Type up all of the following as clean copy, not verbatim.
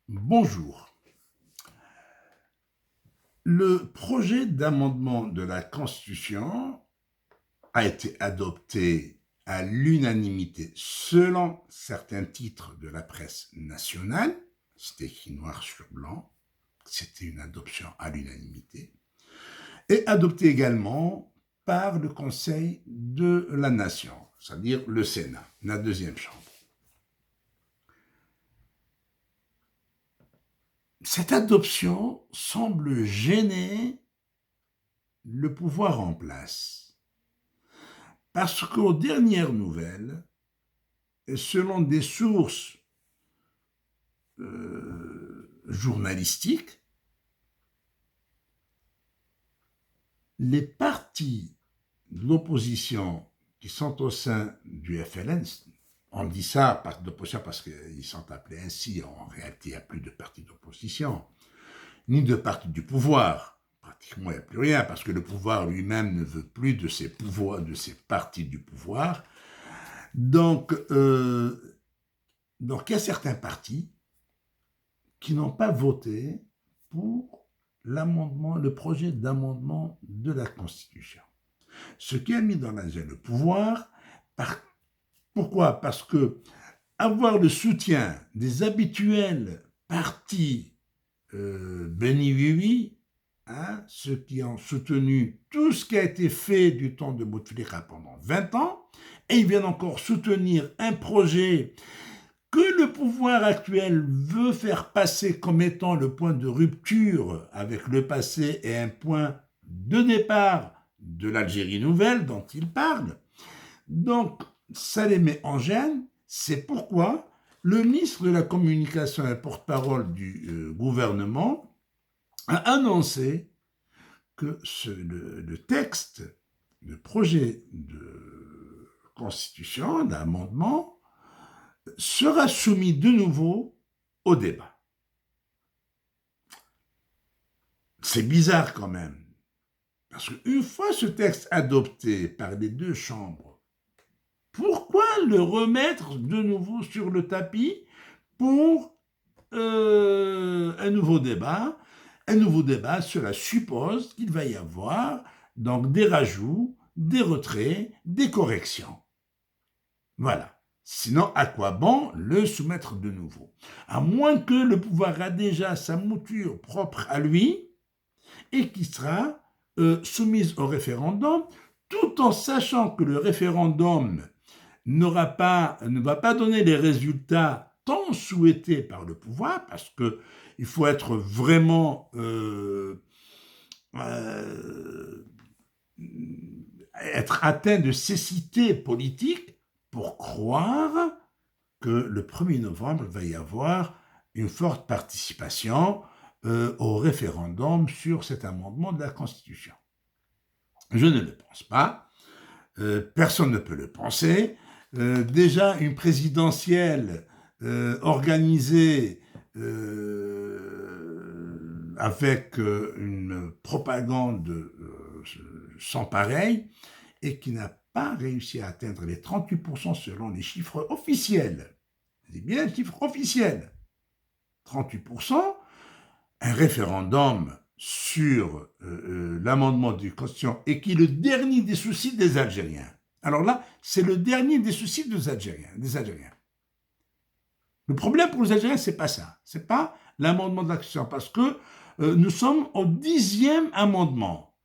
Bonjour. Le projet d'amendement de la Constitution a été adopté à l'unanimité selon certains titres de la presse nationale. C'était écrit noir sur blanc. C'était une adoption à l'unanimité. Et adopté également par le Conseil de la Nation, c'est-à-dire le Sénat, la deuxième chambre. Cette adoption semble gêner le pouvoir en place. Parce qu'aux dernières nouvelles, et selon des sources journalistiques, les partis de l'opposition qui sont au sein du FLN, on dit ça, parti d'opposition, parce qu'ils sont appelés ainsi, en réalité il n'y a plus de parti d'opposition, ni de parti du pouvoir. Pratiquement il n'y a plus rien, parce que le pouvoir lui-même ne veut plus de ces pouvoirs, de ces partis du pouvoir. Donc il y a certains partis qui n'ont pas voté pour le projet d'amendement de la Constitution. Ce qui a mis dans la gêne le pouvoir. Pourquoi? Parce que avoir le soutien des habituels partis Beni Oui, ceux qui ont soutenu tout ce qui a été fait du temps de Bouteflika pendant 20 ans, et ils viennent encore soutenir un projet que le pouvoir actuel veut faire passer comme étant le point de rupture avec le passé et un point de départ de l'Algérie nouvelle dont il parle. Donc, ça les met en gêne. C'est pourquoi le ministre de la Communication et porte-parole du gouvernement a annoncé que le texte, le projet de constitution, d'amendement, sera soumis de nouveau au débat. C'est bizarre quand même, parce qu'une fois ce texte adopté par les deux chambres, pourquoi le remettre de nouveau sur le tapis pour un nouveau débat? Un nouveau débat, cela suppose qu'il va y avoir donc des rajouts, des retraits, des corrections. Voilà. Sinon, à quoi bon le soumettre de nouveau? À moins que le pouvoir a déjà sa mouture propre à lui et qui sera soumise au référendum, tout en sachant que le référendum ne va pas donner les résultats tant souhaités par le pouvoir, parce qu'il faut être vraiment être atteint de cécité politique pour croire que le 1er novembre, il va y avoir une forte participation au référendum sur cet amendement de la Constitution. Je ne le pense pas. Personne ne peut le penser. Déjà, une présidentielle organisée avec une propagande sans pareil et qui n'a pas réussi à atteindre les 38% selon les chiffres officiels. C'est bien les chiffres officiels. 38%, un référendum sur l'amendement de la Constitution et qui est le dernier des soucis des Algériens. Alors là, c'est le dernier des soucis des Algériens. Le problème pour les Algériens, c'est pas ça. C'est pas l'amendement de la Constitution, parce que nous sommes au 10e amendement.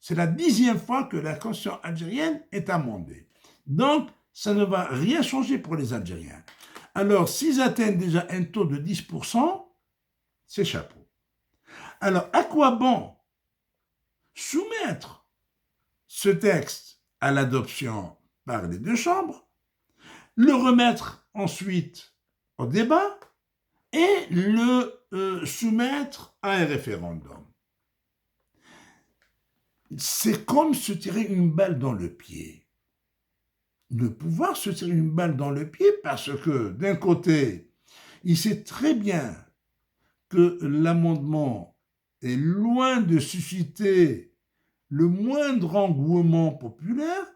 C'est la 10e fois que la Constitution algérienne est amendée. Donc, ça ne va rien changer pour les Algériens. Alors, s'ils atteignent déjà un taux de 10%, c'est chapeau. Alors, à quoi bon soumettre ce texte à l'adoption par les deux chambres, le remettre ensuite au débat et le soumettre à un référendum? C'est comme se tirer une balle dans le pied. Le pouvoir se tirer une balle dans le pied parce que, d'un côté, il sait très bien que l'amendement est loin de susciter le moindre engouement populaire,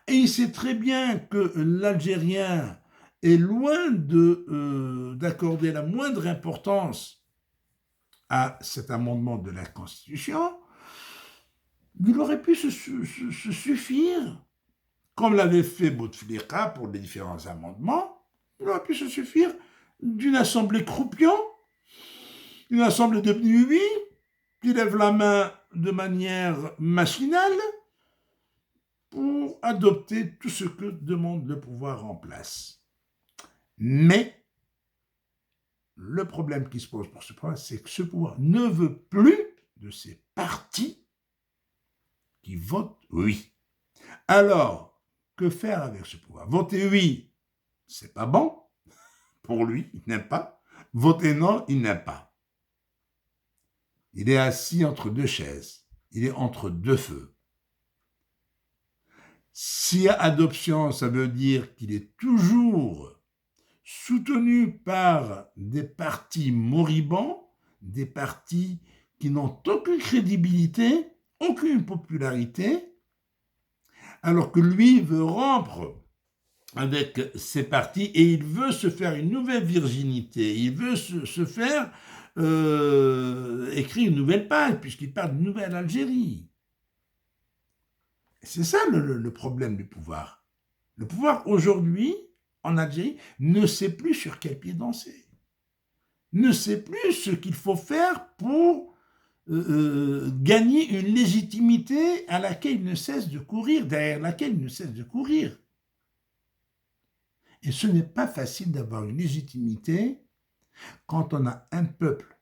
et il sait très bien que l'Algérien est loin d'accorder la moindre importance à cet amendement de la Constitution, il aurait pu se suffire, comme l'avait fait Bouteflika pour les différents amendements, il aurait pu se suffire d'une assemblée croupion, une assemblée de oui, qui lève la main de manière machinale pour adopter tout ce que demande le pouvoir en place. Mais le problème qui se pose pour ce pouvoir, c'est que ce pouvoir ne veut plus de ces partis qui votent oui. Alors, que faire avec ce pouvoir? Voter oui, c'est pas bon. Pour lui, il n'aime pas. Voter non, il n'aime pas. Il est assis entre deux chaises. Il est entre deux feux. Si adoption, ça veut dire qu'il est toujours soutenu par des partis moribonds, des partis qui n'ont aucune crédibilité, aucune popularité, alors que lui veut rompre avec ces partis et il veut se faire une nouvelle virginité, il veut se faire écrire une nouvelle page, puisqu'il parle de nouvelle Algérie. C'est ça le problème du pouvoir. Le pouvoir aujourd'hui, en Algérie, ne sait plus sur quel pied danser, ne sait plus ce qu'il faut faire pour gagner une légitimité à laquelle il ne cesse de courir, derrière laquelle il ne cesse de courir. Et ce n'est pas facile d'avoir une légitimité quand on a un peuple,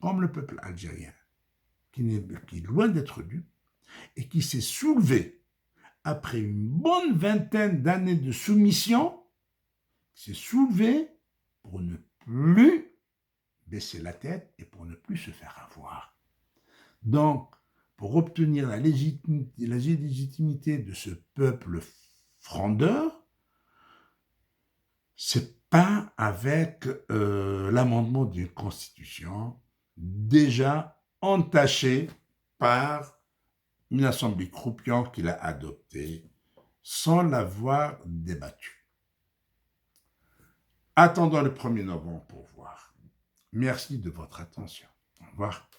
comme le peuple algérien, qui est loin d'être dupe, et qui s'est soulevé après une bonne vingtaine d'années de soumission, s'est soulevé pour ne plus baisser la tête et pour ne plus se faire avoir. Donc, pour obtenir la légitimité de ce peuple frondeur, c'est pas avec l'amendement d'une constitution déjà entachée par une assemblée croupion qu'il a adoptée sans l'avoir débattue. Attendons le 1er novembre pour voir. Merci de votre attention. Au revoir.